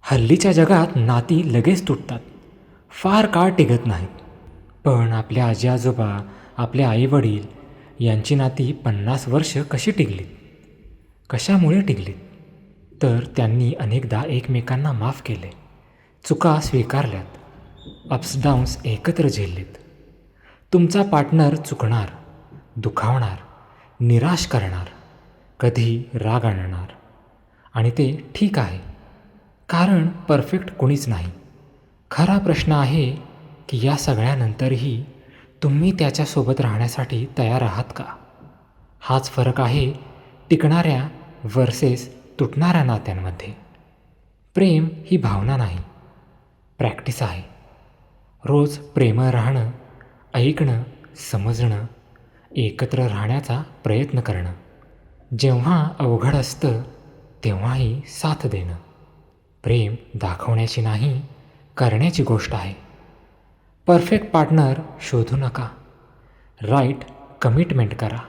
हल्लीच्या जगात नाती लगेच तुटतात, फार काळ टिकत नाहीत. पण आपल्या आजी आजोबा, आपले आईवडील यांची नाती 50 वर्ष कशी टिकलीत? कशामुळे टिकलीत? तर त्यांनी अनेकदा एकमेकांना माफ केले, चुका स्वीकारल्यात, अप्स डाऊन्स एकत्र झेललेत. तुमचा पार्टनर चुकणार, दुखावणार, निराश करणार, कधी राग आणणार, आणि ते ठीक आहे, कारण परफेक्ट कुणीच नाही. खरा प्रश्न आहे की या सगळ्यानंतरही तुम्ही त्याच्यासोबत राहण्यासाठी तयार आहात का? हाच फरक आहे टिकणाऱ्या वर्सेस तुटणाऱ्या नात्यांमध्ये. प्रेम ही भावना नाही, प्रॅक्टिस आहे. रोज प्रेमळ राहणं, ऐकणं, समजणं, एकत्र राहण्याचा प्रयत्न करणं. जेव्हा अवघड असतं तेव्हाही साथ देणं. प्रेम दाखवण्याची नाही, करण्याची गोष्ट आहे. परफेक्ट पार्टनर शोधू नका, राईट कमिटमेंट करा.